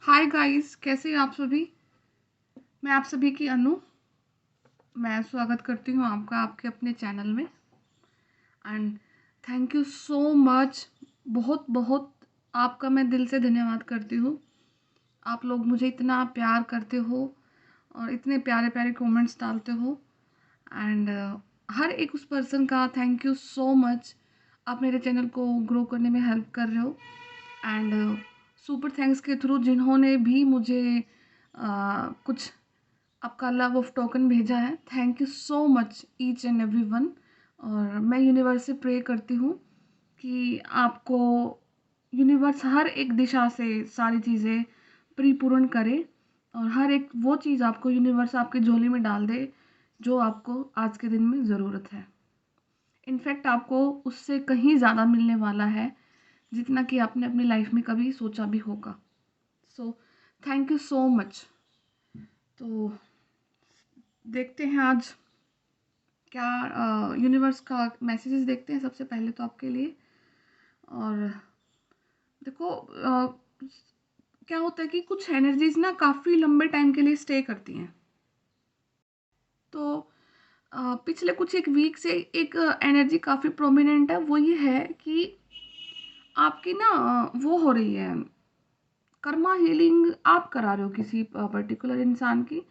Hi guys, कैसे हैं आप सभी। मैं आप सभी की अनु। मैं स्वागत करती हूँ आपका आपके अपने चैनल में। And thank you so much. बहुत बहुत आपका मैं दिल से धन्यवाद करती हूँ। आप लोग मुझे इतना प्यार करते हो और इतने प्यारे प्यारे कमेंट्स डालते हो। एंड हर एक उस पर्सन का थैंक यू सो मच। आप मेरे चैनल को ग्रो करने में हेल्प कर रहे हो। एंड सुपर थैंक्स के थ्रू जिन्होंने भी मुझे कुछ आपका लव ऑफ टोकन भेजा है, thank you so much each and every one. और मैं यूनिवर्स से प्रे करती हूँ कि आपको यूनिवर्स हर एक दिशा से सारी चीज़ें परिपूर्ण करे और हर एक वो चीज़ आपको यूनिवर्स आपके झोली में डाल दे जो आपको आज के दिन में ज़रूरत है। इनफैक्ट आपको उससे कहीं ज़्यादा मिलने वाला है जितना कि आपने अपनी लाइफ में कभी सोचा भी होगा। So thank you so much. तो देखते हैं आज क्या यूनिवर्स का मैसेजेस देखते हैं सबसे पहले तो आपके लिए। और देखो क्या होता है कि कुछ एनर्जीज ना काफ़ी लंबे टाइम के लिए स्टे करती हैं। तो पिछले कुछ एक वीक से एक एनर्जी काफ़ी प्रोमिनेंट है, वो ये है कि आपकी ना वो हो रही है, कर्मा हीलिंग आप करा रहे हो किसी पर्टिकुलर इंसान की।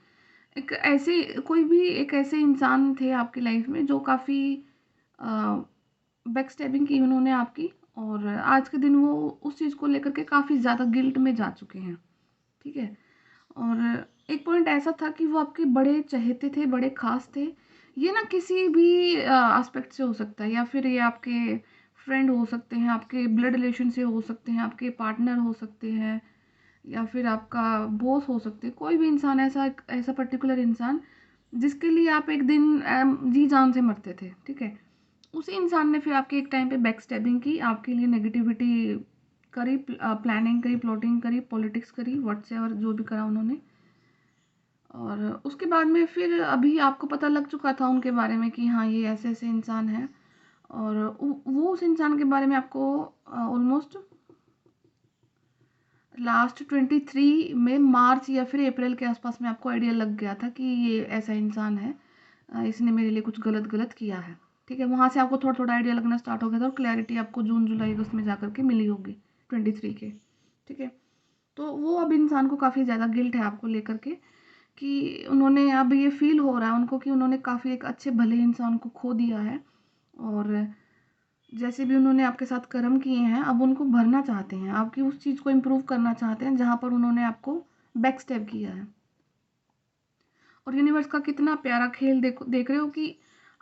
एक ऐसे कोई भी एक ऐसे इंसान थे आपकी लाइफ में जो काफ़ी बैक स्टैबिंग की उन्होंने आपकी, और आज के दिन वो उस चीज़ को लेकर के काफ़ी ज़्यादा गिल्ट में जा चुके हैं। ठीक है। और एक पॉइंट ऐसा था कि वो आपके बड़े चहेते थे, बड़े खास थे। ये ना किसी भी एस्पेक्ट से हो सकता है, या फिर ये आपके फ्रेंड हो सकते हैं, आपके ब्लड रिलेशन से हो सकते हैं, आपके पार्टनर हो सकते हैं, या फिर आपका बॉस हो सकते हैं। कोई भी इंसान ऐसा ऐसा पर्टिकुलर इंसान जिसके लिए आप एक दिन जी जान से मरते थे। ठीक है। उसी इंसान ने फिर आपके एक टाइम पे बैक स्टैबिंग की, आपके लिए नेगेटिविटी करी, प्लानिंग करी, प्लॉटिंग करी, पॉलिटिक्स करी, व्हाट्सएवर जो भी करा उन्होंने। और उसके बाद में फिर अभी आपको पता लग चुका था उनके बारे में कि हाँ ये ऐसे ऐसे इंसान है। और वो उस इंसान के बारे में आपको ऑलमोस्ट लास्ट 23 में मार्च या फिर अप्रैल के आसपास में आपको आइडिया लग गया था कि ये ऐसा इंसान है, इसने मेरे लिए कुछ गलत गलत किया है। ठीक है। वहाँ से आपको थोड़ा थोड़ा आइडिया लगना स्टार्ट हो गया था और क्लैरिटी आपको जून जुलाई अगस्त में जाकर के मिली होगी 23 के। ठीक है। तो वो अब इंसान को काफ़ी ज़्यादा गिल्ट है आपको लेकर के कि उन्होंने अब ये फील हो रहा है उनको कि उन्होंने काफ़ी एक अच्छे भले इंसान को खो दिया है। और जैसे भी उन्होंने आपके साथ कर्म किए हैं अब उनको भरना चाहते हैं, आपकी उस चीज़ को इम्प्रूव करना चाहते हैं जहाँ पर उन्होंने आपको बैक स्टेप किया है। और यूनिवर्स का कितना प्यारा खेल देख रहे हो कि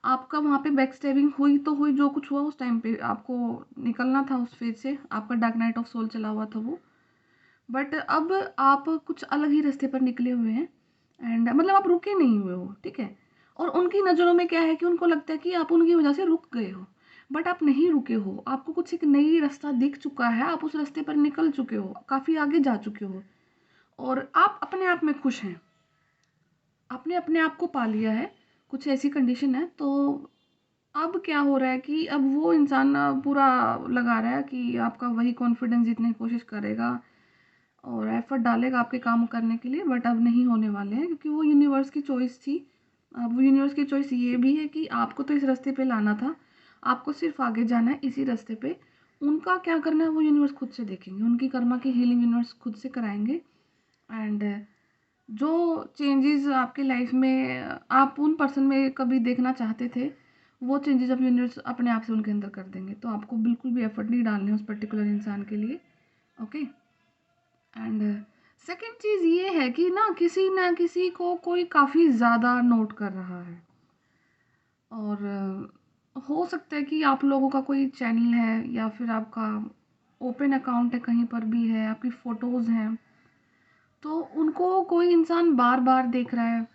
आपका वहाँ पे बैक स्टेबिंग हुई तो हुई, जो कुछ हुआ उस टाइम पे आपको निकलना था उस फेज से, आपका डार्क नाइट ऑफ सोल चला हुआ था वो। बट अब आप कुछ अलग ही रास्ते पर निकले हुए हैं। एंड मतलब आप रुके नहीं हुए हो। ठीक है। और उनकी नज़रों में क्या है कि उनको लगता है कि आप उनकी वजह से रुक गए हो, बट आप नहीं रुके हो। आपको कुछ एक नई रास्ता दिख चुका है, आप उस रास्ते पर निकल चुके हो, काफ़ी आगे जा चुके हो और आप अपने आप में खुश हैं। आपने अपने आप को पा लिया है। कुछ ऐसी कंडीशन है। तो अब क्या हो रहा है कि अब वो इंसान पूरा लगा रहा है कि आपका वही कॉन्फिडेंस जितनी कोशिश करेगा और एफर्ट डालेगा आपके काम करने के लिए, बट अब नहीं होने वाले हैं क्योंकि वो यूनिवर्स की चॉइस थी। अब वो यूनिवर्स की चॉइस ये भी है कि आपको तो इस रास्ते पे लाना था, आपको सिर्फ आगे जाना है इसी रास्ते पे। उनका क्या करना है वो यूनिवर्स खुद से देखेंगे, उनकी कर्मा की हीलिंग यूनिवर्स खुद से कराएंगे। एंड जो चेंजेस आपके लाइफ में आप उन पर्सन में कभी देखना चाहते थे, वो चेंजेस अब यूनिवर्स अपने आप से उनके अंदर कर देंगे। तो आपको बिल्कुल भी एफर्ट नहीं डालने उस पर्टिकुलर इंसान के लिए। ओके। एंड सेकंड चीज़ ये है कि ना किसी को कोई काफ़ी ज़्यादा नोट कर रहा है। और हो सकता है कि आप लोगों का कोई चैनल है या फिर आपका ओपन अकाउंट है, कहीं पर भी है, आपकी फ़ोटोज़ हैं, तो उनको कोई इंसान बार बार देख रहा है।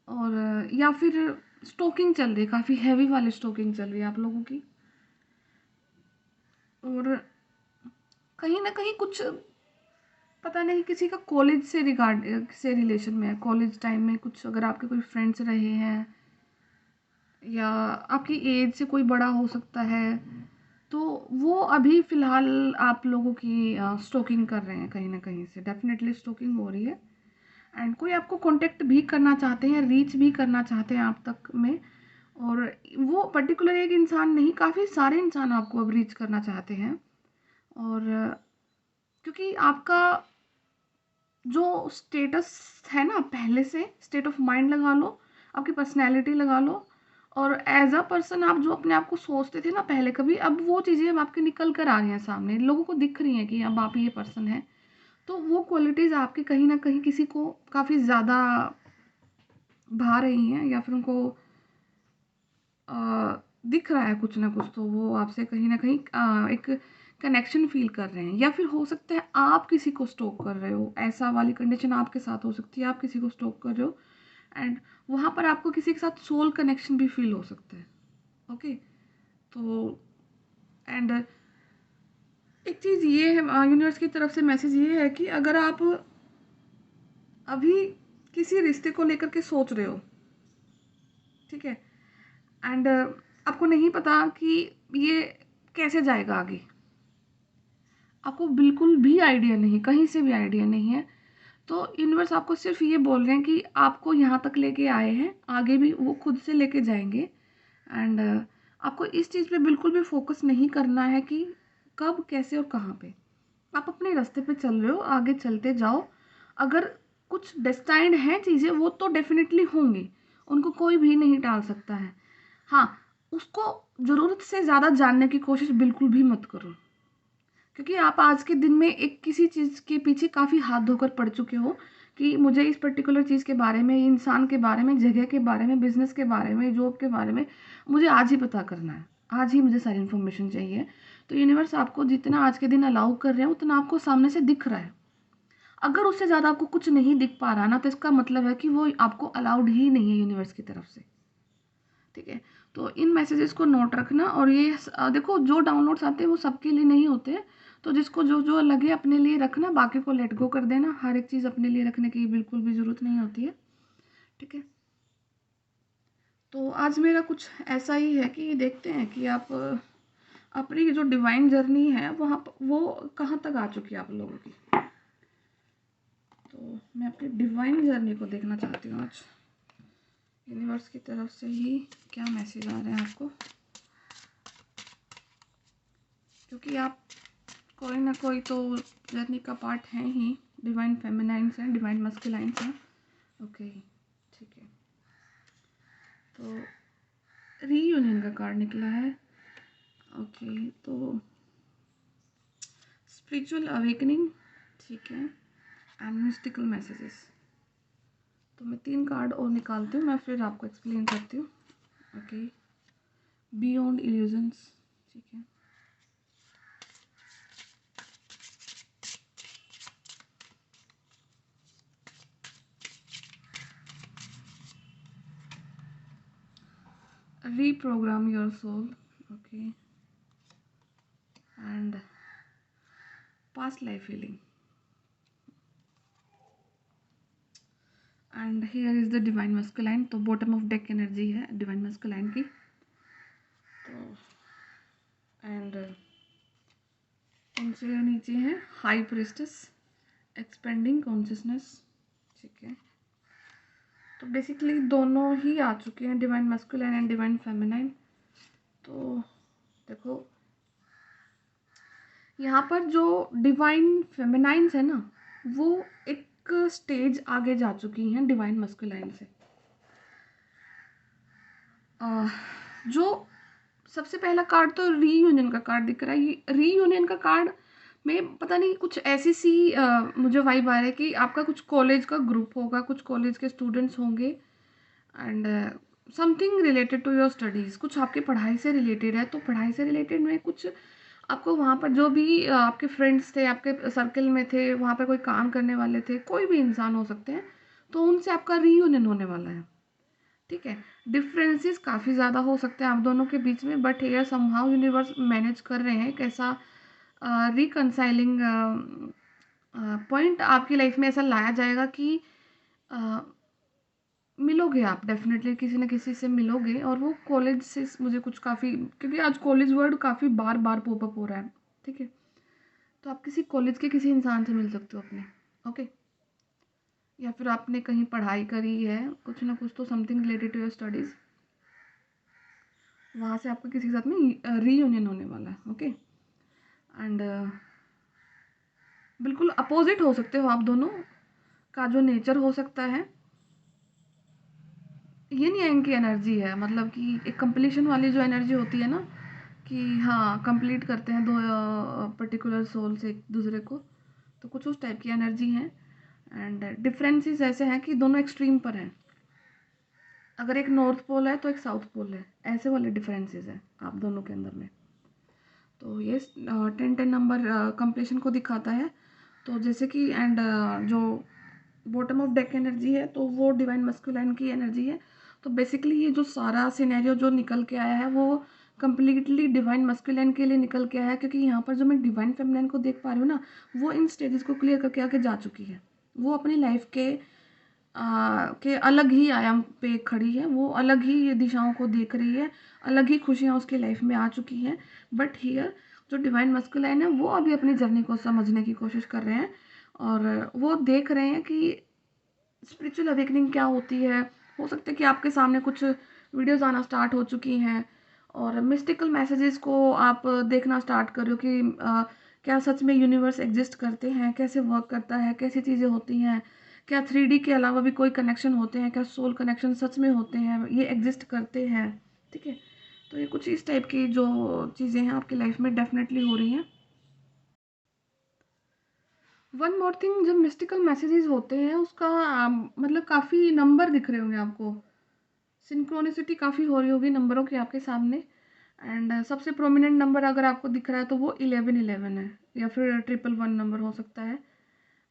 और या फिर स्टोकिंग चल रही है, काफ़ी हैवी वाली स्टोकिंग चल रही है आप लोगों की। और कहीं ना कहीं कुछ पता नहीं किसी का कॉलेज से से रिलेशन में है, कॉलेज टाइम में कुछ अगर आपके कोई फ्रेंड्स रहे हैं या आपकी एज से कोई बड़ा हो सकता है, तो वो अभी फ़िलहाल आप लोगों की स्टोकिंग कर रहे हैं कहीं न कहीं से, डेफ़िनेटली स्टोकिंग हो रही है। एंड कोई आपको कॉन्टैक्ट भी करना चाहते हैं, रीच भी करना चाहते हैं आप तक में, और वो पर्टिकुलर एक इंसान नहीं, काफ़ी सारे इंसान आपको अब रीच करना चाहते हैं। और क्योंकि आपका जो स्टेटस है ना, पहले से स्टेट ऑफ माइंड लगा लो, आपकी पर्सनैलिटी लगा लो, और एज अ पर्सन आप जो अपने आप को सोचते थे ना पहले कभी, अब वो चीज़ें अब आपके निकल कर आ रही हैं सामने, लोगों को दिख रही हैं कि अब आप ये पर्सन हैं। तो वो क्वालिटीज़ आपकी कहीं ना कहीं किसी को काफ़ी ज़्यादा भा रही हैं, या फिर उनको दिख रहा है कुछ ना कुछ, तो वो आपसे कहीं ना कहीं एक कनेक्शन फील कर रहे हैं, या फिर हो सकता है आप किसी को स्टॉक कर रहे हो, ऐसा वाली कंडीशन आपके साथ हो सकती है, आप किसी को स्टॉक कर रहे हो, एंड वहाँ पर आपको किसी के साथ सोल कनेक्शन भी फील हो सकता है। ओके, तो एंड एक चीज़ ये है, यूनिवर्स की तरफ से मैसेज ये है कि अगर आप अभी किसी रिश्ते को लेकर के सोच रहे हो, ठीक है, एंड आपको नहीं पता कि ये कैसे जाएगा आगे, आपको बिल्कुल भी आइडिया नहीं, कहीं से भी आइडिया नहीं है, तो यूनिवर्स आपको सिर्फ ये बोल रहे हैं कि आपको यहाँ तक लेके आए हैं, आगे भी वो खुद से लेके जाएंगे। एंड आपको इस चीज़ पे बिल्कुल भी फोकस नहीं करना है कि कब, कैसे और कहाँ पे। आप अपने रास्ते पे चल रहे हो, आगे चलते जाओ। अगर कुछ डेस्टाइंड हैं चीज़ें, वो तो डेफिनेटली होंगी, उनको कोई भी नहीं टाल सकता है। हाँ, उसको ज़रूरत से ज़्यादा जानने की कोशिश बिल्कुल भी मत करो, क्योंकि आप आज के दिन में एक किसी चीज़ के पीछे काफ़ी हाथ धोकर पड़ चुके हो कि मुझे इस पर्टिकुलर चीज़ के बारे में, इंसान के बारे में, जगह के बारे में, बिजनेस के बारे में, जॉब के बारे में मुझे आज ही पता करना है, आज ही मुझे सारी इन्फॉर्मेशन चाहिए। तो यूनिवर्स आपको जितना आज के दिन अलाउ कर रहे हैं उतना आपको सामने से दिख रहा है। अगर उससे ज़्यादा आपको कुछ नहीं दिख पा रहा ना, तो इसका मतलब है कि वो आपको अलाउड ही नहीं है यूनिवर्स की तरफ से। ठीक है, तो इन मैसेजेस को नोट रखना, और ये देखो, जो डाउनलोड्स आते हैं वो सबके लिए नहीं होते, तो जिसको जो जो लगे अपने लिए रखना, बाकी को लेट गो कर देना। हर एक चीज़ अपने लिए रखने की बिल्कुल भी ज़रूरत नहीं होती है। ठीक है, तो आज मेरा कुछ ऐसा ही है कि देखते हैं कि आप अपनी जो डिवाइन जर्नी है वहाँ वो कहाँ तक आ चुकी है आप लोगों की। तो मैं अपनी डिवाइन जर्नी को देखना चाहती हूँ आज, यूनिवर्स की तरफ से ही क्या मैसेज आ रहे हैं आपको, क्योंकि आप कोई ना कोई तो जर्नी का पार्ट है ही। डिवाइन फेमिनाइंस हैं, डिवाइन मस्कुलाइंस हैं। ओके, ठीक है, तो रीयूनियन का कार्ड निकला है। ओके, तो स्पिरिचुअल अवेकनिंग, ठीक है, एंड मिस्टिकल मैसेजेस। तो मैं 3 कार्ड और निकालती हूँ, मैं फिर आपको एक्सप्लेन करती हूँ। ओके, बियॉन्ड इल्यूजन्स, ठीक है, reprogram your soul, okay, and past life healing, and here is the divine masculine। तो बॉटम ऑफ डेक एनर्जी है डिवाइन मस्कुलाइन की। तो एंड उनसे नीचे है हाई प्रिस्टेस, एक्सपेंडिंग कॉन्शियसनेस, ठीक है। तो बेसिकली दोनों ही आ चुके हैं, divine masculine and divine feminine. तो देखो, यहाँ पर जो डिवाइन फेमिनाइंस है ना, वो एक स्टेज आगे जा चुकी हैं डिवाइन मस्कुलाइन से। जो सबसे पहला कार्ड तो रीयूनियन का कार्ड दिख रहा है। ये रीयूनियन का कार्ड में पता नहीं कुछ ऐसी सी मुझे वाइब आ रहा है कि आपका कुछ कॉलेज का ग्रुप होगा, कुछ कॉलेज के स्टूडेंट्स होंगे, and something related to your studies, कुछ आपके पढ़ाई से रिलेटेड है। तो पढ़ाई से रिलेटेड में कुछ आपको वहाँ पर जो भी आपके फ्रेंड्स थे, आपके सर्कल में थे, वहाँ पर कोई काम करने वाले थे, कोई भी इंसान हो सकते हैं, तो उनसे आपका रीयूनियन होने वाला है। ठीक है, डिफरेंसेस काफ़ी ज़्यादा हो सकते हैं आप दोनों के बीच में, but here somehow universe manage कर रहे हैं कैसा रिकनसाइलिंग पॉइंट आपकी लाइफ में ऐसा लाया जाएगा कि मिलोगे आप डेफ़िनेटली किसी न किसी से मिलोगे, और वो कॉलेज से मुझे कुछ काफ़ी, क्योंकि आज कॉलेज वर्ड काफ़ी बार-बार पॉपअप हो रहा है, ठीक है? तो आप किसी कॉलेज के किसी इंसान से मिल सकते हो अपने, ओके? या फिर आपने कहीं पढ़ाई करी है, कुछ ना कुछ तो something related to your studies, वहाँ से आपका किसी के साथ में रीयूनियन होने वाला है, ओके? एंड बिल्कुल अपोज़िट हो सकते हो आप दोनों का जो नेचर हो सकता है, ये नहीं है कि एनर्जी है, मतलब कि एक कंप्लीशन वाली जो एनर्जी होती है ना, कि हाँ कंप्लीट करते हैं दो पर्टिकुलर सोल्स एक दूसरे को, तो कुछ उस टाइप की एनर्जी है। एंड डिफरेंसेस ऐसे हैं कि दोनों एक्सट्रीम पर हैं, अगर एक नॉर्थ पोल है तो एक साउथ पोल है, ऐसे वाले डिफरेंसेस हैं आप दोनों के अंदर में। तो ये 10-10 नंबर कंप्लीशन को दिखाता है। तो जैसे कि एंड जो बॉटम ऑफ डेक एनर्जी है तो वो डिवाइन मस्कुलाइन की एनर्जी है। तो बेसिकली ये जो सारा सिनेरियो जो निकल के आया है वो कम्प्लीटली डिवाइन मस्कुलाइन के लिए निकल के आया है, क्योंकि यहाँ पर जो मैं डिवाइन फेमिनाइन को देख पा रही हूँ ना, वो इन स्टेजेस को क्लियर करके आके जा चुकी है। वो अपनी लाइफ के अलग ही आयाम पे खड़ी है, वो अलग ही ये दिशाओं को देख रही है, अलग ही खुशियाँ उसकी लाइफ में आ चुकी हैं। बट हियर जो डिवाइन मस्कुलाइन है वो अभी अपनी जर्नी को समझने की कोशिश कर रहे हैं, और वो देख रहे हैं कि स्पिरिचुअल अवेकनिंग क्या होती है। हो सकता है कि आपके सामने कुछ वीडियोस आना स्टार्ट हो चुकी हैं और मिस्टिकल मैसेजेस को आप देखना स्टार्ट कर रहे हो कि क्या सच में यूनिवर्स एग्जिस्ट करते हैं, कैसे वर्क करता है, कैसी चीज़ें होती हैं, क्या 3D के अलावा भी कोई कनेक्शन होते हैं, क्या सोल कनेक्शन सच में होते हैं, ये एग्जिस्ट करते हैं, ठीक है? तो ये कुछ इस टाइप की जो चीज़ें हैं आपकी लाइफ में डेफिनेटली हो रही हैं। वन मोर थिंग, जब मिस्टिकल मैसेजेस होते हैं उसका मतलब काफ़ी नंबर दिख रहे होंगे आपको, सिंक्रोनिसिटी काफ़ी हो रही होगी नंबरों की आपके सामने। एंड सबसे प्रोमिनेंट नंबर अगर आपको दिख रहा है तो वो 1111 है, या फिर 111 नंबर हो सकता है,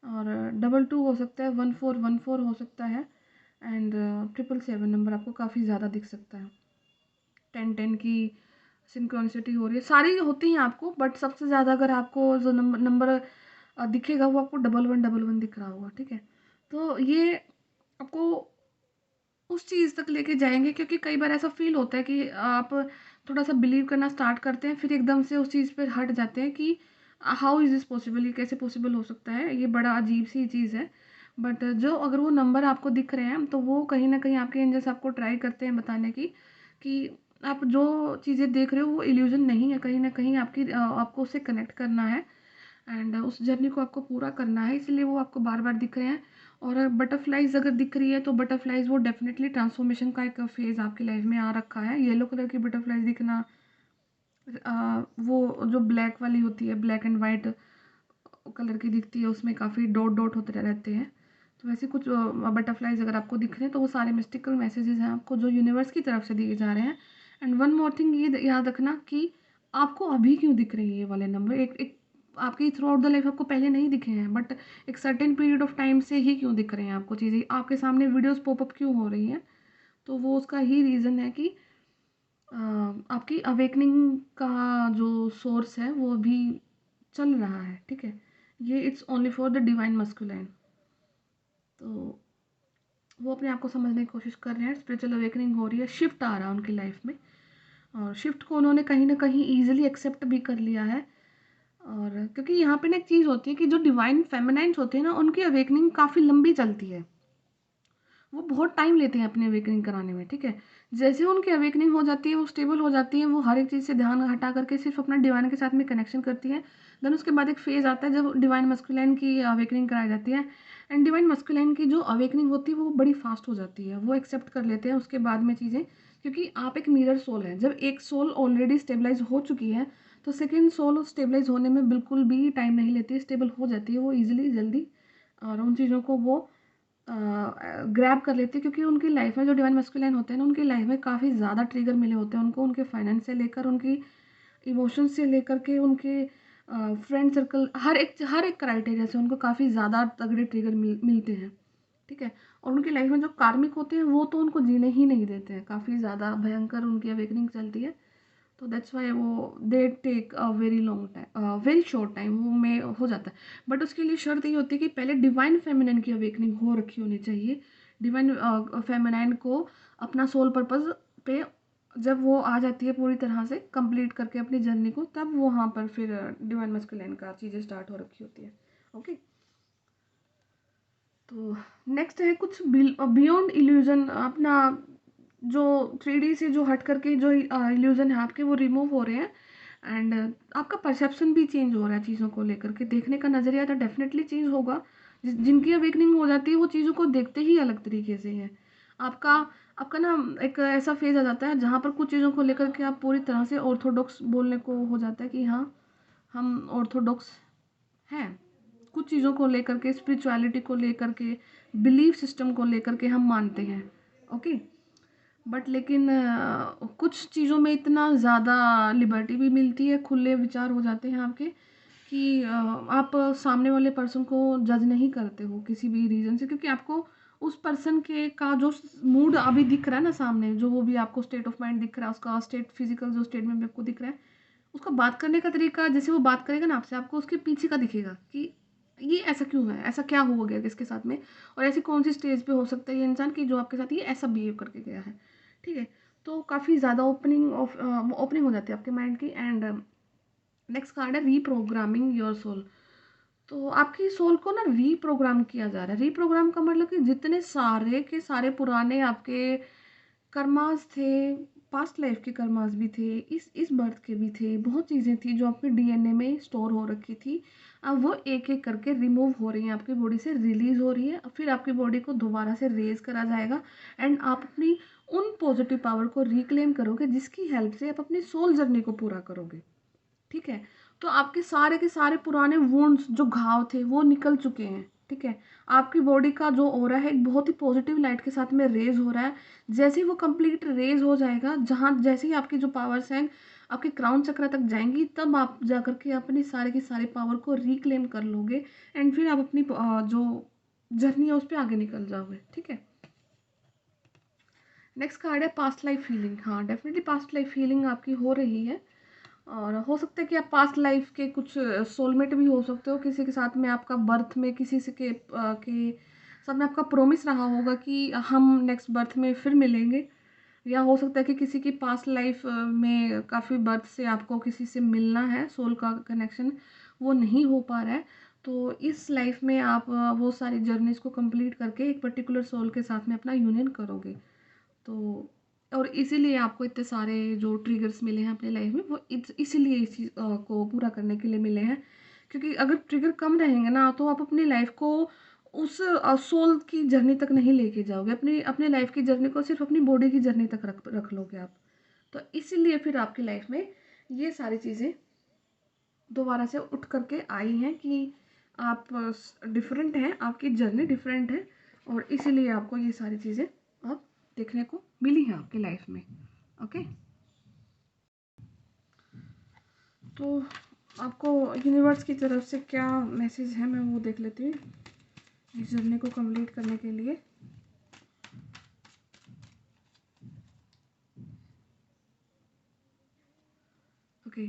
और 22 हो सकता है, 1414 हो सकता है, एंड 777 नंबर आपको काफ़ी ज़्यादा दिख सकता है। 1010 की सिंक्रोनिसिटी हो रही है, सारी होती हैं आपको, बट सबसे ज़्यादा अगर आपको जो नंबर दिखेगा वो आपको 1111 दिख रहा होगा, ठीक है? तो ये आपको उस चीज़ तक लेके जाएँगे, क्योंकि कई बार ऐसा फ़ील होता है कि आप थोड़ा-सा बिलीव करना स्टार्ट करते हैं, फिर एकदम से उस चीज़ पे हट जाते हैं कि हाउ इज़ दिस पॉसिबल, ये कैसे पॉसिबल हो सकता है? ये बड़ा अजीब-सी चीज़ है। बट जो अगर वो नंबर आपको दिख रहे हैं, तो वो कहीं न कहीं आपके एंजल्स आपको ट्राई करते हैं बताने की कि आप जो चीज़ें देख रहे हो वो इल्यूज़न नहीं है, कहीं न कहीं आपको उससे कनेक्ट करना है, एंड उस जर्नी को आपको पूरा करना है, इसलिए वो आपको बार-बार दिख रहे हैं। और बटरफ्लाइज़ अगर दिख रही है तो बटरफ्लाइज़ वो डेफ़िनेटली ट्रांसफ़ॉर्मेशन का एक फ़ेज़ आपकी लाइफ़ में आ रखा है। येलो कलर की बटरफ्लाइज़ दिखना, वो जो ब्लैक वाली होती है, ब्लैक एंड वाइट कलर की दिखती है, उसमें काफ़ी डॉट डॉट होते रहते हैं। तो वैसे कुछ बटरफ्लाइज़ अगर आपको दिख रहे हैं तो वो सारे मिस्टिकल मैसेजेस हैं आपको जो यूनिवर्स की तरफ से दिए जा रहे हैं। एंड वन मोर थिंग, ये याद रखना कि आपको अभी क्यों दिख रहे हैं ये वाले नंबर, एक एक आपकी थ्रू आउट द लाइफ आपको पहले नहीं दिखे हैं, बट एक सर्टेन पीरियड ऑफ टाइम से ही क्यों दिख रहे हैं आपको चीज़ें, आपके सामने वीडियोस पॉपअप क्यों हो रही हैं। तो वो उसका ही रीज़न है कि आपकी अवेकनिंग का जो सोर्स है वो अभी चल रहा है, ठीक है? ये it's only for the divine masculine. तो वो अपने आप को समझने की कोशिश कर रहे हैं, स्पिरिचुअल अवेकनिंग हो रही है, शिफ्ट आ रहा है उनकी लाइफ में, और शिफ्ट को उन्होंने कहीं न कहीं ईज़िली एक्सेप्ट भी कर लिया है। और क्योंकि यहाँ पे ना एक चीज़ होती है कि जो डिवाइन फेमिनाइन्स होते हैं ना, उनकी अवेकनिंग काफ़ी लंबी चलती है। वो बहुत टाइम लेते हैं अपनी अवेकनिंग कराने में, ठीक है? जैसे उनकी अवेकनिंग हो जाती है, वो स्टेबल हो जाती हैं, वो हर एक चीज़ से ध्यान हटा करके सिर्फ़ अपना डिवाइन के साथ में कनेक्शन करती हैं। देन उसके बाद एक फ़ेज़ आता है जब डिवाइन मस्कुलाइन की अवेकनिंग कराई जाती है, एंड डिवाइन मस्कुलाइन की जो अवेकनिंग होती है वो बड़ी फ़ास्ट हो जाती है। वो एक्सेप्ट कर लेते हैं उसके बाद में चीज़ें, क्योंकि आप एक मिरर सोल हैं। जब एक सोल ऑलरेडी स्टेबलाइज़ हो चुकी है, तो सेकंड सोल स्टेबलाइज़ होने में बिल्कुल भी टाइम नहीं लेती है, स्टेबल हो जाती है वो ईज़िली, जल्दी, और उन चीज़ों को वो ग्रैब कर लेती है, क्योंकि उनकी लाइफ में जो डिवाइन मस्कुलाइन होते हैं ना, उनकी लाइफ में काफ़ी ज़्यादा ट्रिगर मिले होते हैं उनको, उनके फाइनेंस से लेकर, उनकी इमोशंस से लेकर के, उनके फ्रेंड सर्कल, हर एक क्राइटेरिया से उनको काफ़ी ज़्यादा तगड़े ट्रिगर मिलते हैं, ठीक है? और उनकी लाइफ में जो कार्मिक होते हैं वो तो उनको जीने ही नहीं देते हैं, काफ़ी ज़्यादा भयंकर उनकी अवेकनिंग चलती है। तो दैट्स वाई वो they take a very long time, very short time वो में हो जाता है। बट उसके लिए शर्त ये होती है कि पहले डिवाइन फेमिनिन की अवेकनिंग हो रखी होनी चाहिए, डिवाइन फेमिनाइन को अपना सोल पर्पस पे जब वो आ जाती है पूरी तरह से कंप्लीट करके अपनी जर्नी को, तब वहाँ पर फिर डिवाइन मस्कुलिन का चीज़ें स्टार्ट हो रखी होती है। ओके, तो नेक्स्ट है कुछ बियॉन्ड इल्यूजन। अपना जो 3D से जो हट करके जो इल्यूजन है आपके, वो रिमूव हो रहे हैं, एंड आपका परसेप्शन भी चेंज हो रहा है चीज़ों को लेकर के। देखने का नज़रिया तो डेफिनेटली चेंज होगा। जिनकी अवेकनिंग हो जाती है वो चीज़ों को देखते ही अलग तरीके से है। आपका आपका ना एक ऐसा फेज आ जाता है जहाँ पर कुछ चीज़ों को लेकर के आप पूरी तरह से ऑर्थोडॉक्स बोलने को हो जाता है कि हाँ, हम ऑर्थोडॉक्स हैं। कुछ चीज़ों को लेकर के, स्पिरिचुअलिटी को लेकर के, बिलीफ सिस्टम को लेकर के हम मानते हैं। ओके, बट लेकिन कुछ चीज़ों में इतना ज़्यादा लिबर्टी भी मिलती है, खुले विचार हो जाते हैं आपके, कि आप सामने वाले पर्सन को जज नहीं करते हो किसी भी रीज़न से, क्योंकि आपको उस पर्सन के का जो मूड अभी दिख रहा है ना सामने, जो वो भी आपको स्टेट ऑफ माइंड दिख रहा है, उसका स्टेट, फिजिकल जो स्टेट में भी आपको दिख रहा है, उसका बात करने का तरीका, जैसे वो बात करेगा ना आपसे, आपको उसके पीछे का दिखेगा कि ये ऐसा क्यों है, ऐसा क्या हुआ गया किसके साथ में, और ऐसी कौन सी स्टेज पे हो सकता है ये इंसान कि जो आपके साथ ये ऐसा बिहेव करके गया है। ठीक है, तो काफ़ी ज़्यादा ओपनिंग हो जाती है आपके माइंड की। एंड नेक्स्ट कार्ड है रीप्रोग्रामिंग योर सोल। तो आपकी सोल को ना रीप्रोग्राम किया जा रहा है। रीप्रोग्राम का मतलब कि जितने सारे के सारे पुराने आपके कर्मास थे, पास्ट लाइफ के कर्मास भी थे, इस बर्थ के भी थे, बहुत चीज़ें थी जो आपके डीएनए में स्टोर हो रखी थी, अब वो एक एक करके रिमूव हो रही हैं, आपकी बॉडी से रिलीज़ हो रही है। फिर आपकी बॉडी को दोबारा से रेज करा जाएगा, एंड आप अपनी उन पॉजिटिव पावर को रिक्लेम करोगे जिसकी हेल्प से आप अपनी सोल जर्नी को पूरा करोगे। ठीक है, तो आपके सारे के सारे पुराने वुंड्स, जो घाव थे, वो निकल चुके हैं। ठीक है, आपकी बॉडी का जो ऑरा है एक बहुत ही पॉजिटिव लाइट के साथ में रेज हो रहा है। जैसे ही वो कंप्लीट रेज हो जाएगा, जहाँ जैसे ही आपकी जो पावर्स हैं आपके क्राउन चक्र तक जाएंगी, तब आप जा करके अपनी सारे की सारी पावर को रिक्लेम कर लोगे, एंड फिर आप अपनी जो जर्नी है उस पर आगे निकल जाओगे। ठीक है, नेक्स्ट कार्ड है पास्ट लाइफ हीलिंग। हाँ, डेफिनेटली पास्ट लाइफ हीलिंग आपकी हो रही है, और हो सकता है कि आप पास्ट लाइफ के कुछ सोलमेट भी हो सकते हो, किसी के साथ में आपका बर्थ में किसी से के साथ में आपका प्रॉमिस रहा होगा कि हम नेक्स्ट बर्थ में फिर मिलेंगे, या हो सकता है कि किसी की पास्ट लाइफ में काफ़ी बर्थ से आपको किसी से मिलना है, सोल का कनेक्शन वो नहीं हो पा रहा है, तो इस लाइफ में आप वो सारी जर्नीज़ को कंप्लीट करके एक पर्टिकुलर सोल के साथ में अपना यूनियन करोगे। तो और इसीलिए आपको इतने सारे जो ट्रिगर्स मिले हैं अपने लाइफ में, वो इसीलिए इस चीज़ को पूरा करने के लिए मिले हैं। क्योंकि अगर ट्रिगर कम रहेंगे ना, तो आप अपनी लाइफ को उस सोल की जर्नी तक नहीं लेके जाओगे, अपनी अपने लाइफ की जर्नी को सिर्फ अपनी बॉडी की जर्नी तक रख लोगे आप। तो इसीलिए फिर आपकी लाइफ में ये सारी चीज़ें दोबारा से उठ करके आई हैं कि आप डिफरेंट हैं, आपकी जर्नी डिफरेंट है, और इसीलिए आपको ये सारी चीज़ें अब देखने को मिली हैं आपकी लाइफ में। ओके, तो आपको यूनिवर्स की तरफ से क्या मैसेज है मैं वो देख लेती हूँ इस जर्नी को कंप्लीट करने के लिए। Okay,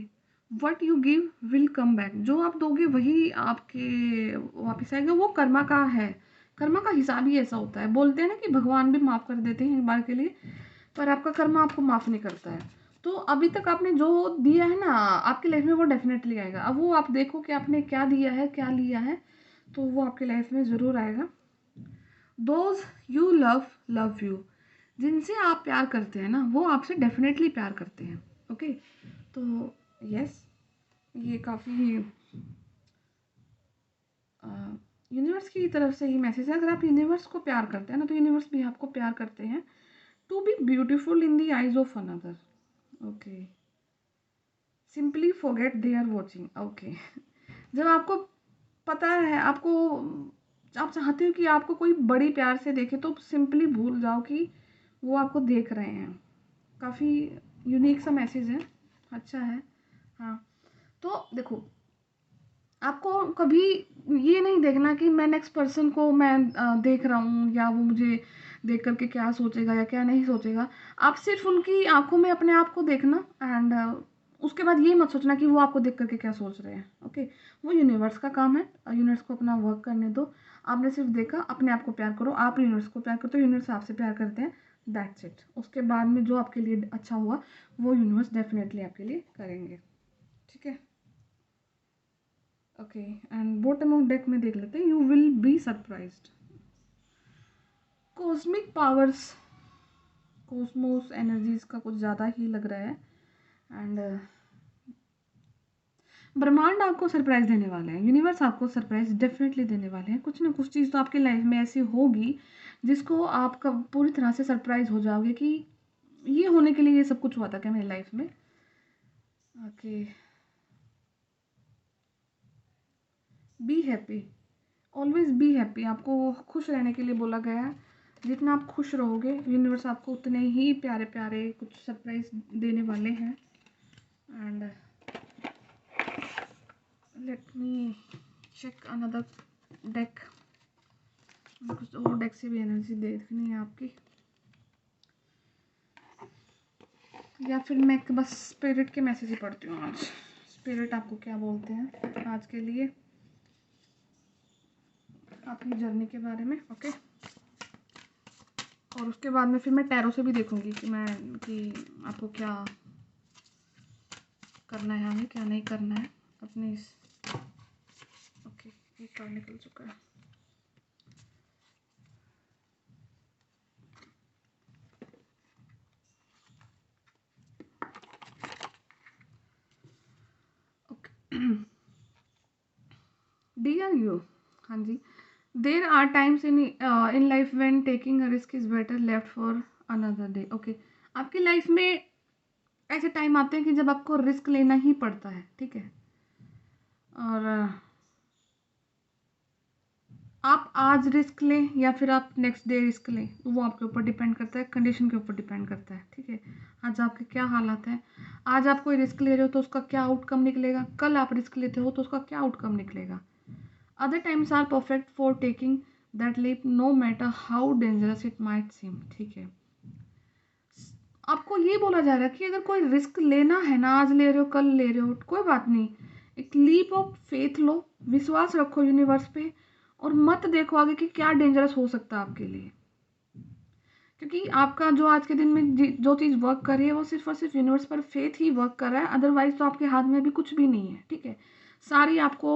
what you give will come back. जो आप दोगे वही आपके वापस आएगा, वो कर्मा का है। कर्मा का हिसाब ही ऐसा होता है। बोलते हैं ना कि भगवान भी माफ़ कर देते हैं एक बार के लिए, पर आपका कर्मा आपको माफ़ नहीं करता है। तो अभी तक आपने जो दिया है ना आपकी लाइफ में, वो डेफिनेटली आएगा। अब वो आप देखो कि आपने क्या दिया है, क्या लिया है, तो वो आपकी लाइफ में ज़रूर आएगा। Those you love you. जिनसे आप प्यार करते हैं ना, वो आपसे डेफिनेटली प्यार करते हैं। ओके, तो यस, ये काफ़ी यूनिवर्स की तरफ से ही मैसेज है। अगर आप यूनिवर्स को प्यार करते हैं ना, तो यूनिवर्स भी आपको प्यार करते हैं। To be beautiful in the eyes of another. Okay, simply forget they are watching. Okay, जब आपको पता है, आप चाहते हो कि आपको कोई बड़ी प्यार से देखे, तो सिंपली भूल जाओ कि वो आपको देख रहे हैं। काफ़ी यूनिक सा मैसेज है, अच्छा है। हाँ, तो देखो, आपको कभी ये नहीं देखना कि मैं नेक्स्ट पर्सन को मैं देख रहा हूँ, या वो मुझे देख करके क्या सोचेगा या क्या नहीं सोचेगा। आप सिर्फ उनकी आंखों में अपने आप को देखना, एंड उसके बाद ये मत सोचना कि वो आपको देख करके क्या सोच रहे हैं। ओके, वो यूनिवर्स का काम है, यूनिवर्स को अपना वर्क करने दो। आपने सिर्फ देखा, अपने आप को प्यार करो, आप यूनिवर्स को प्यार करते हो, यूनिवर्स आपसे प्यार करते हैं, दैट्स इट। उसके बाद में जो आपके लिए अच्छा हुआ वो यूनिवर्स डेफिनेटली आपके लिए करेंगे, ठीक है। Okay, and bottom of deck में देख लेते हैं, you will be surprised. Cosmic powers, Cosmos energies का कुछ ज़्यादा ही लग रहा है, एंड ब्रह्मांड आपको सरप्राइज देने वाले हैं, यूनिवर्स आपको सरप्राइज डेफिनेटली देने वाले हैं। कुछ ना कुछ चीज़ तो आपकी लाइफ में ऐसी होगी जिसको आप पूरी तरह से सरप्राइज हो जाओगे कि ये होने के लिए ये सब कुछ हुआ था क्या मेरी लाइफ में। Okay, be happy, always be happy. आपको खुश रहने के लिए बोला गया है। जितना आप खुश रहोगे यूनिवर्स आपको उतने ही प्यारे प्यारे कुछ सरप्राइज देने वाले हैं। And let me check another deck, कुछ और डेक से भी एनर्जी देखनी है आपकी, या फिर मैं बस स्पिरिट के मैसेज ही पढ़ती हूँ आज। स्पिरिट आपको क्या बोलते हैं आज के लिए आपकी जर्नी के बारे में। ओके, और उसके बाद में फिर मैं टैरो से भी देखूंगी कि आपको क्या करना है, हमें क्या नहीं करना है अपनी ओके, एक कार्ड निकल चुका है। डियर यू, हाँ जी, there are times in life when taking a risk is better left for another day. Okay, आपकी लाइफ में ऐसे टाइम आते हैं कि जब आपको रिस्क लेना ही पड़ता है, ठीक है। और आप आज रिस्क लें या फिर आप नेक्स्ट डे रिस्क लें, वो आपके ऊपर डिपेंड करता है, कंडीशन के ऊपर डिपेंड करता है, ठीक है। आज आपके क्या हालात हैं, आज आप कोई रिस्क ले रहे हो तो उसका क्या आउटकम निकलेगा, कल आप रिस्क लेते हो तो उसका क्या आउटकम निकलेगा। Other times are perfect for taking that leap no matter how dangerous it might seem, ठीक है। आपको ये बोला जा रहा है कि अगर कोई रिस्क लेना है ना, आज ले रहे हो कल ले रहे हो कोई बात नहीं, एक लीप ऑफ फेथ लो, विश्वास रखो यूनिवर्स पे, और मत देखो आगे कि क्या डेंजरस हो सकता है आपके लिए। क्योंकि आपका जो आज के दिन में जो चीज़ वर्क कर रही है वो सिर्फ और सिर्फ यूनिवर्स पर फेथ ही वर्क कर रहा है, अदरवाइज तो आपके हाथ में भी कुछ भी नहीं है, ठीक है। सारी आपको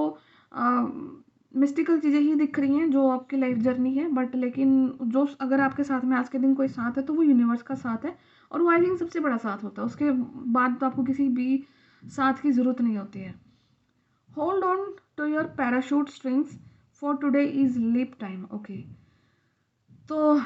मिस्टिकल चीज़ें ही दिख रही हैं जो आपकी लाइफ जर्नी है, बट लेकिन जो अगर आपके साथ में आज के दिन कोई साथ है तो वो यूनिवर्स का साथ है, और वो आई थिंक सबसे बड़ा साथ होता है। उसके बाद तो आपको किसी भी साथ की ज़रूरत नहीं होती है। Hold on to your parachute strings for today is leap time. Okay, तो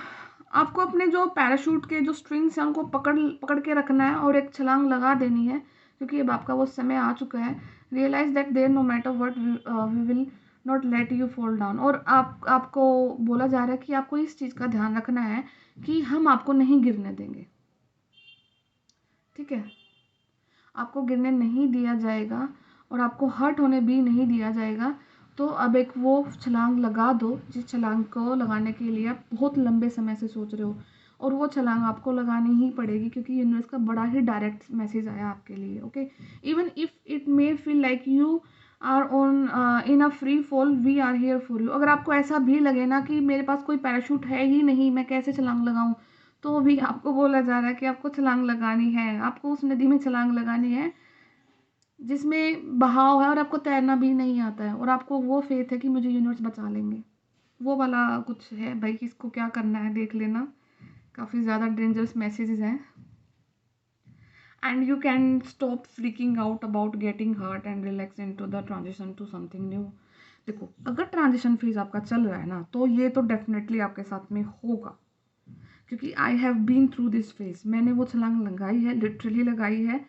आपको अपने जो पैराशूट के जो स्ट्रिंग्स हैं उनको पकड़ पकड़ के रखना है और एक छलांग लगा देनी है, क्योंकि अब आपका वो समय आ चुका है। Realize that there no matter what we will not let you fall down. और आपको बोला जा रहा है कि आपको इस चीज़ का ध्यान रखना है कि हम आपको नहीं गिरने देंगे, ठीक है। आपको गिरने नहीं दिया जाएगा और आपको हर्ट होने भी नहीं दिया जाएगा। तो अब एक वो छलांग लगा दो जिस छलांग को लगाने के लिए आप बहुत लंबे समय से सोच रहे हो, और वो छलांग आपको लगानी ही पड़ेगी क्योंकि यूनिवर्स का बड़ा ही डायरेक्ट मैसेज आया आपके लिए। Okay, even if it may feel like you are on in a free fall, we are here for you. अगर आपको ऐसा भी लगे ना कि मेरे पास कोई पैराशूट है ही नहीं, मैं कैसे छलांग लगाऊं, तो भी आपको बोला जा रहा है कि आपको छलांग लगानी है। आपको उस नदी में छलांग लगानी है जिसमें बहाव है और आपको तैरना भी नहीं आता है, और आपको वो फेथ है कि मुझे यूनिवर्स बचा लेंगे। वो वाला कुछ है भाई, किसको क्या करना है देख लेना, काफ़ी ज़्यादा डेंजरस मैसेजेस हैं। And you can stop freaking out about getting hurt and relax into the transition to something new. देखो, अगर ट्रांजिशन फेज आपका चल रहा है ना, तो ये तो डेफिनेटली आपके साथ में होगा, क्योंकि I have been through this phase. मैंने वो छलांग लगाई है, लिटरली लगाई है,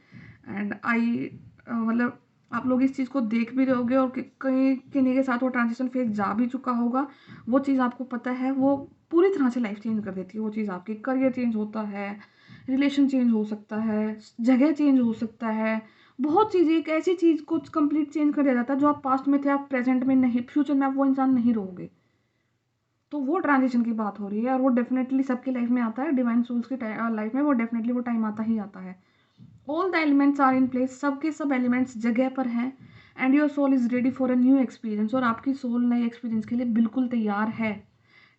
एंड आई मतलब आप लोग इस चीज़ को देख भी रहोगे, और कहीं किन्हीं के साथ वो ट्रांजिशन फेज जा भी चुका होगा। वो चीज़ आपको पता है, वो पूरी तरह से लाइफ चेंज कर देती है। वो चीज़ आपकी करियर चेंज होता है, रिलेशन चेंज हो सकता है, जगह चेंज हो सकता है, बहुत चीज़ें। एक ऐसी चीज़ को कंप्लीट चेंज कर दिया जाता है जो आप पास्ट में थे, आप प्रेजेंट में नहीं, फ्यूचर में आप वो इंसान नहीं रहोगे। तो वो ट्रांजिशन की बात हो रही है, और वो डेफिनेटली सबकी लाइफ में आता है, डिवाइन सोल्स की लाइफ में वो डेफिनेटली वो टाइम आता ही आता है। All the elements are in place, सब के सब एलिमेंट्स जगह पर हैं, and your soul is ready for a new experience, और आपकी सोल नए एक्सपीरियंस के लिए बिल्कुल तैयार है।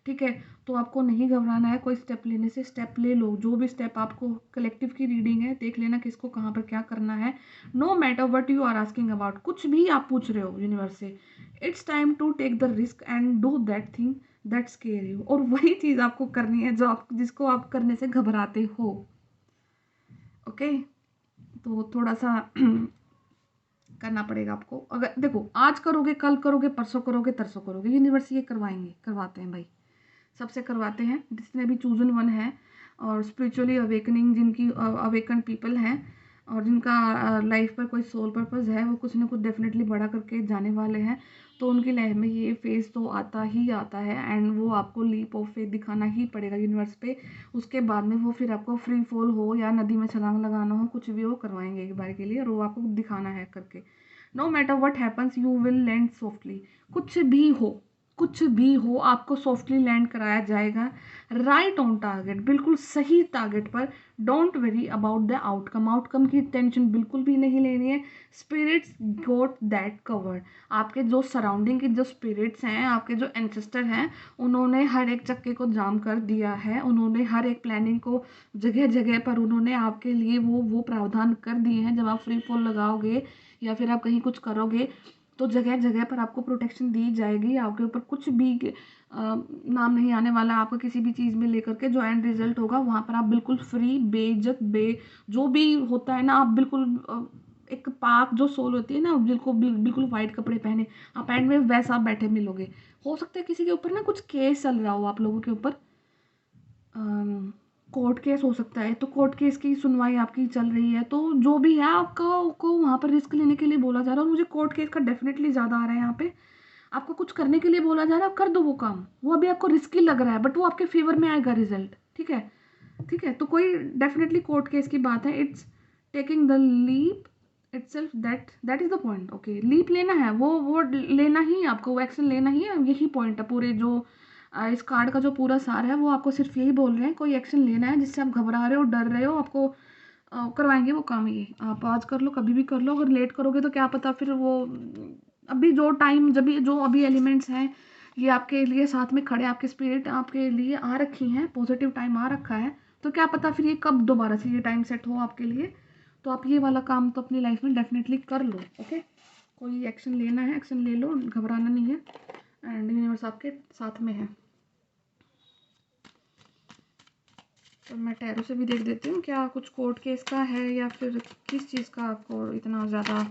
ठीक है, तो आपको नहीं घबराना है, कोई स्टेप लेने से स्टेप ले लो, जो भी स्टेप आपको, कलेक्टिव की रीडिंग है, देख लेना किसको कहाँ पर क्या करना है। No matter what you are asking about, कुछ भी आप पूछ रहे हो यूनिवर्स से, it's time to take the risk and do that thing that scare you, और वही चीज़ आपको करनी है जो आप, जिसको आप करने से घबराते हो। ओके, तो थोड़ा सा करना पड़ेगा आपको। अगर देखो, आज करोगे, कल करोगे, परसों करोगे, तरसों करोगे, यूनिवर्स ये करवाते हैं भाई, सबसे करवाते हैं जिसने भी चूजन वन है, और स्पिरिचुअली अवेकनिंग जिनकी अवेकन पीपल हैं, और जिनका लाइफ पर कोई सोल पर्पस है, वो कुछ ना कुछ डेफिनेटली बड़ा करके जाने वाले हैं, तो उनकी लाइफ में ये फेज तो आता ही आता है, एंड वो आपको लीप ऑफ फेथ दिखाना ही पड़ेगा यूनिवर्स पे। उसके बाद में वो फिर आपको फ्री फॉल हो या नदी में छलांग लगाना हो, कुछ भी वो करवाएंगे एक बार के लिए, और वो आपको दिखाना है करके। No matter what happens you will land softly, कुछ भी हो, कुछ भी हो, आपको सॉफ्टली लैंड कराया जाएगा, राइट ऑन टारगेट, बिल्कुल सही टारगेट पर। Don't very about the outcome, outcome की टेंशन बिल्कुल भी नहीं लेनी है। स्पिरिट्स गोट दैट कवर्ड, आपके जो सराउंडिंग के जो स्पिरिट्स हैं, आपके जो एंसेस्टर हैं, उन्होंने हर एक चक्के को जाम कर दिया है, उन्होंने हर एक प्लानिंग को जगह जगह पर उन्होंने आपके लिए वो प्रावधान कर दिए हैं। जब आप फ्री फॉल लगाओगे या फिर आप कहीं कुछ करोगे, तो जगह जगह पर आपको प्रोटेक्शन दी जाएगी, आपके ऊपर कुछ भी नाम नहीं आने वाला आपको किसी भी चीज़ में लेकर के। जो एंड रिजल्ट होगा वहाँ पर आप बिल्कुल फ्री, बेझक, जो भी होता है ना, आप बिल्कुल एक पाक जो सोल होती है ना, बिल्कुल बिल्कुल वाइट कपड़े पहने आप एंड में वैसा आप बैठे मिलोगे। हो सकता है किसी के ऊपर ना कुछ केस चल रहा हो, आप लोगों के ऊपर कोर्ट केस हो सकता है, तो कोर्ट केस की सुनवाई आपकी चल रही है, तो जो भी है आपको वहाँ पर रिस्क लेने के लिए बोला जा रहा है, और मुझे कोर्ट केस का डेफिनेटली ज़्यादा आ रहा है यहाँ पे। आपको कुछ करने के लिए बोला जा रहा है, कर दो वो काम, वो अभी आपको रिस्की लग रहा है, बट वो आपके फेवर में आएगा रिजल्ट। ठीक है, ठीक है, तो कोई डेफिनेटली कोर्ट केस की बात है। It's taking the leap itself, that is the point. Okay, leap लेना है, वो लेना ही है आपको, वो एक्शन लेना ही है, यही पॉइंट है पूरे जो इस कार्ड का जो पूरा सार है, वो आपको सिर्फ यही बोल रहे हैं, कोई एक्शन लेना है जिससे आप घबरा रहे हो, डर रहे हो, आपको करवाएंगे वो काम। ये आप आज कर लो, कभी भी कर लो, अगर लेट करोगे तो क्या पता फिर वो अभी जो टाइम, जब जो अभी एलिमेंट्स हैं ये आपके लिए साथ में खड़े, आपके स्पिरिट आपके लिए आ रखी हैं, पॉजिटिव टाइम आ रखा है, तो क्या पता फिर ये कब दोबारा से ये टाइम सेट हो आपके लिए। तो आप ये वाला काम तो अपनी लाइफ में डेफिनेटली कर लो। ओके, कोई एक्शन लेना है, एक्शन ले लो, घबराना नहीं है, एंड यूनिवर्स आपके साथ में है। तो मैं टैरो से भी देख देती हूँ क्या कुछ कोर्ट केस का है, या फिर किस चीज़ का आपको इतना ज़्यादा।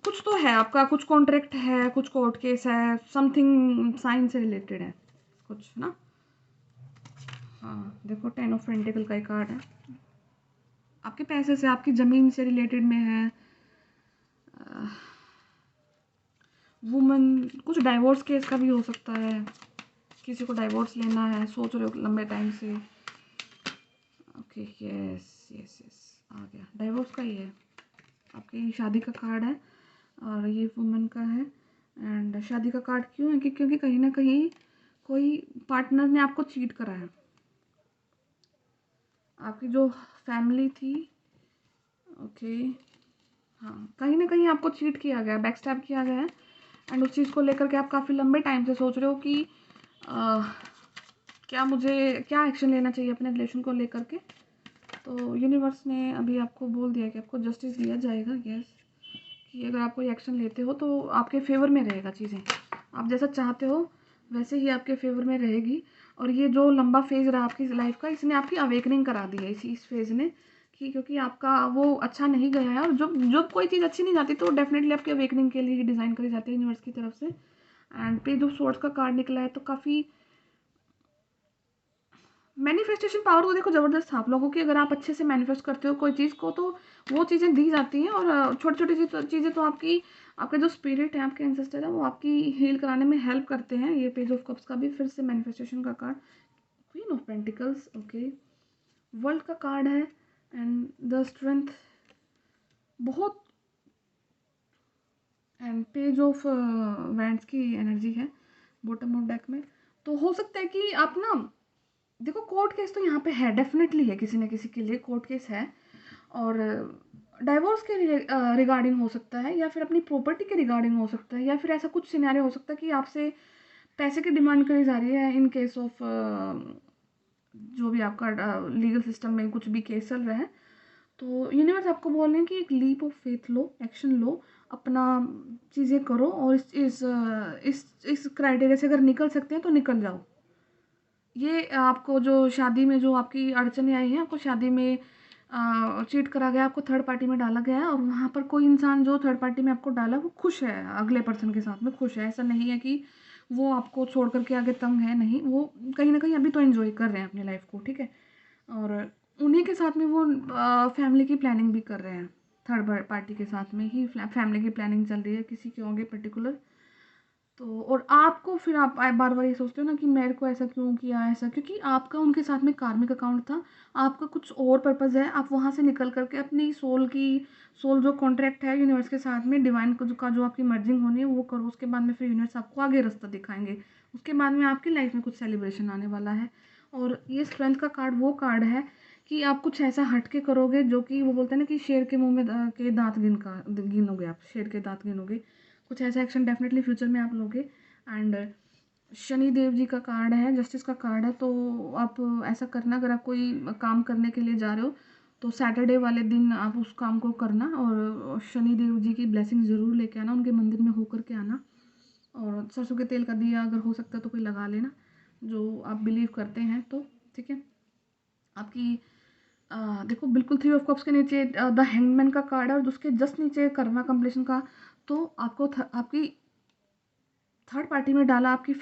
कुछ तो है आपका, कुछ कॉन्ट्रैक्ट है, कुछ कोर्ट केस है, समथिंग साइन से रिलेटेड है कुछ ना। हाँ देखो, 10 ऑफ पेंटिकल का एक कार्ड है, आपके पैसे से, आपकी ज़मीन से रिलेटेड में है। वुमन, कुछ डाइवोर्स केस का भी हो सकता है, किसी को डाइवोर्स लेना है, सोच रहे हो लंबे टाइम से। ओके, यस यस यस, आ गया, डाइवोर्स का ही है, आपकी शादी का कार्ड है, और ये वुमन का है। एंड शादी का कार्ड क्यों है, क्योंकि कहीं ना कहीं कोई पार्टनर ने आपको चीट करा है, आपकी जो फैमिली थी। ओके, हाँ, कहीं ना कहीं आपको चीट किया गया, बैक स्टैब किया गया है, एंड उस चीज़ को लेकर के आप काफ़ी लंबे टाइम से सोच रहे हो कि क्या एक्शन लेना चाहिए अपने रिलेशन को लेकर के। तो यूनिवर्स ने अभी आपको बोल दिया कि आपको जस्टिस दिया जाएगा। यस, कि अगर आप कोई एक्शन लेते हो तो आपके फेवर में रहेगा, चीज़ें आप जैसा चाहते हो वैसे ही आपके फेवर में रहेगी। और ये जो लंबा फेज़ रहा आपकी लाइफ का, इसने आपकी अवेकनिंग करा दी है इस फेज़ ने, कि क्योंकि आपका वो अच्छा नहीं गया है, और जब कोई चीज़ अच्छी नहीं जाती तो डेफिनेटली आपकी अवेकनिंग के लिए ही डिज़ाइन करी जाती है यूनिवर्स की तरफ से। एंड पेज ऑफ सोर्ड्स का कार्ड निकला है, तो काफ़ी मैनिफेस्टेशन पावर तो देखो ज़बरदस्त है आप लोगों की। अगर आप अच्छे से मैनिफेस्ट करते हो कोई चीज़ को, तो वो चीज़ें दी जाती हैं, और छोटी छोटी चीज़ें तो आपके जो स्पिरिट है, आपके एंसेस्टर है, वो आपकी हील कराने में हेल्प करते हैं। ये पेज ऑफ कप्स का भी फिर से मैनिफेस्टेशन का card, queen of pentacles, okay, world का कार्ड है, एंड द स्ट्रेंथ बहुत, एंड पेज ऑफ वैंड्स की एनर्जी है बॉटम ऑफ डेक में। तो हो सकता है कि आप ना, देखो कोर्ट केस तो यहाँ पे है, डेफिनेटली है, किसी न किसी के लिए कोर्ट केस है, और डाइवोर्स के रिगार्डिंग हो सकता है, या फिर अपनी प्रॉपर्टी के रिगार्डिंग हो सकता है, या फिर ऐसा कुछ सिनेरियो हो सकता है कि आपसे पैसे की डिमांड करी जा रही है इन केस ऑफ जो भी आपका लीगल सिस्टम में कुछ भी केस चल रहा है। तो यूनिवर्स आपको बोल रहे हैं कि एक लीप ऑफ फेथ लो, एक्शन लो, अपना चीज़ें करो, और इस क्राइटेरिया से अगर निकल सकते हैं तो निकल जाओ। ये आपको जो शादी में जो आपकी अड़चनें आई हैं, आपको शादी में चीट करा गया, आपको थर्ड पार्टी में डाला गया है, और वहाँ पर कोई इंसान जो थर्ड पार्टी में आपको डाला वो खुश है, अगले पर्सन के साथ में खुश है। ऐसा नहीं है कि वो आपको छोड़ करके आगे तंग है, नहीं, वो कहीं ना कहीं अभी तो एंजॉय कर रहे हैं अपनी लाइफ को, ठीक है। और उन्हीं के साथ में वो फैमिली की प्लानिंग भी कर रहे हैं, थर्ड पार्टी के साथ में ही फैमिली की प्लानिंग चल रही है किसी के होंगे पर्टिकुलर। तो और आपको फिर आप बार बार ये सोचते हो ना कि मेरे को ऐसा क्यों किया, ऐसा क्योंकि आपका उनके साथ में कार्मिक अकाउंट था, आपका कुछ और पर्पज़ है, आप वहाँ से निकल करके अपनी सोल जो कॉन्ट्रैक्ट है यूनिवर्स के साथ में, डिवाइन का जो आपकी मर्जिंग होनी है वो करो। उसके बाद में फिर यूनिवर्स आपको आगे रास्ता दिखाएंगे, उसके बाद में आपकी लाइफ में कुछ सेलिब्रेशन आने वाला है। और ये स्ट्रेंथ का कार्ड वो कार्ड है कि आप कुछ ऐसा हट के करोगे जो कि वो बोलते हैं ना कि शेर के मुंह में के दांत गिनोगे, आप शेर के दांत गिनोगे। कुछ ऐसा एक्शन डेफिनेटली फ्यूचर में आप लोगे। एंड शनि देव जी का कार्ड है, जस्टिस का कार्ड है। तो आप ऐसा करना, अगर आप कोई काम करने के लिए जा रहे हो तो सैटरडे वाले दिन आप उस काम को करना, और शनि देव जी की ब्लेसिंग ज़रूर लेके आना, उनके मंदिर में होकर के आना। और सरसों के तेल का दिया अगर हो सकता है तो कोई लगा लेना, जो आप बिलीव करते हैं तो, ठीक है। आपकी देखो बिल्कुल 3 ऑफ कप्स के नीचे द हैंगमैन का कार्ड है, और उसके जस्ट नीचे कर्मा कंप्लीशन का। तो आपको आपकी थर्ड पार्टी में डाला, आपकी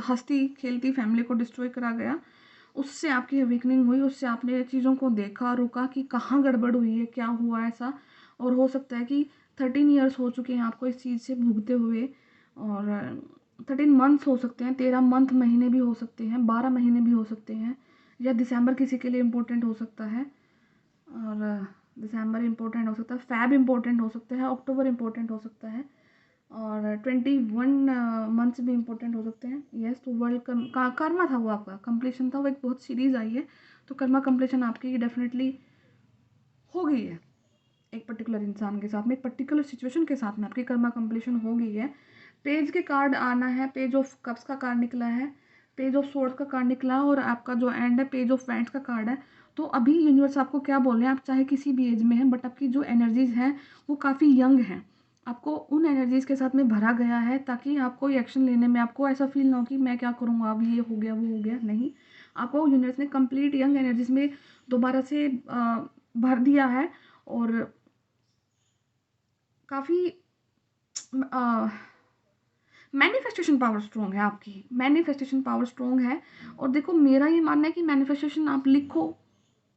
हंसती खेलती फैमिली को डिस्ट्रॉय करा गया, उससे आपकी अवेकनिंग हुई, उससे आपने चीज़ों को देखा, रुका कि कहाँ गड़बड़ हुई है, क्या हुआ ऐसा। और हो सकता है कि 13 ईयर्स हो चुके हैं आपको इस चीज़ से भुगते हुए, और 13 मंथ्स हो सकते हैं, 13 मंथ महीने भी हो सकते हैं, 12 महीने भी हो सकते हैं, या दिसंबर किसी के लिए इम्पोर्टेंट हो सकता है, और दिसंबर इम्पोर्टेंट हो सकता है, फैब इम्पोर्टेंट हो सकता है, अक्टूबर इम्पोर्टेंट हो सकता है, और 21 मंथ्स भी इम्पोर्टेंट हो सकते हैं। यस, तो वर्ल्ड कर्मा था वो, आपका कंप्लीशन था वो, एक बहुत सीरीज आई है। तो कर्मा कंप्लीशन आपकी डेफिनेटली हो गई है, एक पर्टिकुलर इंसान के साथ में, एक पर्टिकुलर सिचुएशन के साथ में आपकी कर्मा कंप्लीशन हो गई है। पेज के कार्ड आना है, पेज ऑफ कप्स का कार्ड निकला है, पेज ऑफ सोर्ड्स का कार्ड निकला है, और आपका जो एंड है पेज ऑफ वैंड्स का कार्ड है। तो अभी यूनिवर्स आपको क्या बोल रहे हैं, आप चाहे किसी भी एज में हैं, बट आपकी जो एनर्जीज हैं वो काफ़ी यंग हैं, आपको उन एनर्जीज के साथ में भरा गया है, ताकि आपको एक्शन लेने में आपको ऐसा फील ना हो कि मैं क्या करूँगा, अब ये हो गया वो हो गया, नहीं। आपको यूनिवर्स ने कंप्लीट यंग एनर्जीज में दोबारा से भर दिया है, और काफ़ी मैनिफेस्टेशन पावर स्ट्रॉन्ग है, आपकी मैनिफेस्टेशन पावर स्ट्रॉन्ग है। और देखो मेरा ये मानना है कि मैनिफेस्टेशन आप लिखो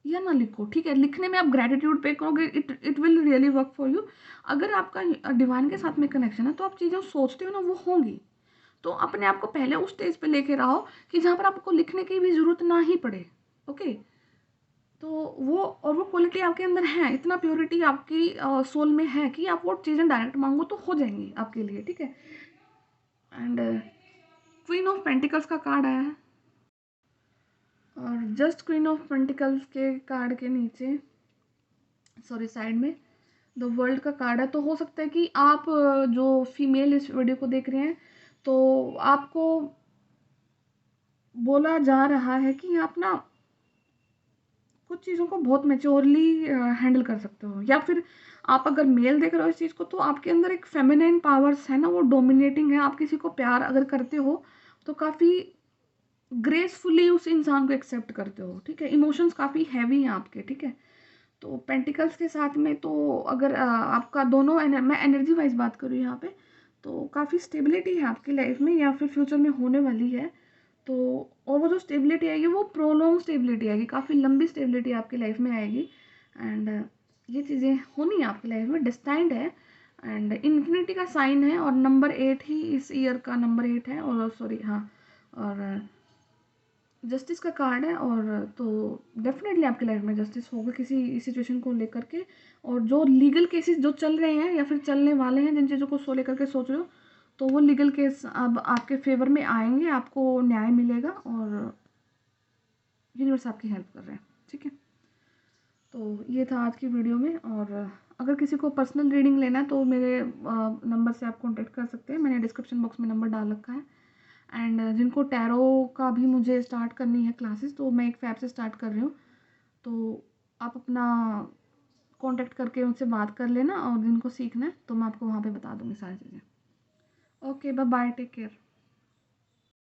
या ना लिखो, ठीक है, लिखने में आप ग्रेटिट्यूड पे करोगे, it will really work for you. अगर आपका डिवाइन के साथ में कनेक्शन है तो आप चीज़ें सोचते हो ना वो होंगी। तो अपने आप को पहले उस स्टेज पे लेके रहो कि जहाँ पर आपको लिखने की भी ज़रूरत ना ही पड़े, ओके। तो वो, और वो क्वालिटी आपके अंदर है, इतना प्योरिटी आपकी सोल में है कि आप वो चीज़ें डायरेक्ट मांगो तो हो जाएंगी आपके लिए, ठीक है। एंड क्वीन ऑफ पेंटिकल्स का कार्ड आया है, और जस्ट क्वीन ऑफ पेंटिकल्स के कार्ड के नीचे, सॉरी साइड में द वर्ल्ड का कार्ड है। तो हो सकता है कि आप जो फीमेल इस वीडियो को देख रहे हैं, तो आपको बोला जा रहा है कि आप ना कुछ चीज़ों को बहुत मैच्योरली हैंडल कर सकते हो, या फिर आप अगर मेल देख रहे हो इस चीज़ को, तो आपके अंदर एक फेमिनाइन पावर्स है ना, वो डोमिनेटिंग है। आप किसी को प्यार अगर करते हो तो काफ़ी ग्रेसफुली उस इंसान को एक्सेप्ट करते हो, ठीक है। इमोशंस काफ़ी हैवी हैं आपके, ठीक है। तो पेंटिकल्स के साथ में तो अगर आपका दोनों मैं एनर्जी वाइज बात करूँ यहाँ पे, तो काफ़ी स्टेबिलिटी है आपकी लाइफ में, या फिर फ्यूचर में होने वाली है। तो और वो जो स्टेबिलिटी आएगी वो प्रोलॉन्ग स्टेबिलिटी आएगी, काफ़ी लंबी स्टेबिलिटी आपकी लाइफ में आएगी। एंड ये चीज़ें होनी है आपकी लाइफ में, डिस्टाइंड है, एंड इन्फिनिटी का साइन है, और नंबर 8 ही इस ईयर का नंबर 8 है, और सॉरी हाँ, और जस्टिस का कार्ड है। और तो डेफिनेटली आपकी लाइफ में जस्टिस होगा किसी सिचुएशन को लेकर के, और जो लीगल केसेस जो चल रहे हैं या फिर चलने वाले हैं, जिन चीज़ों को लेकर के सोच रहे हो, तो वो लीगल केस अब आपके फेवर में आएंगे, आपको न्याय मिलेगा, और यूनिवर्स आपकी हेल्प कर रहे हैं, ठीक है। तो ये था आज की वीडियो में। और अगर किसी को पर्सनल रीडिंग लेना है तो मेरे नंबर से आप कॉन्टेक्ट कर सकते हैं, मैंने डिस्क्रिप्शन बॉक्स में नंबर डाल रखा है। एंड जिनको टैरो का भी मुझे स्टार्ट करनी है क्लासेस, तो मैं एक फैब से स्टार्ट कर रही हूँ, तो आप अपना कॉन्टेक्ट करके उनसे बात कर लेना, और जिनको सीखना है तो मैं आपको वहाँ पे बता दूँगी सारी चीज़ें। Okay, bye bye, take care.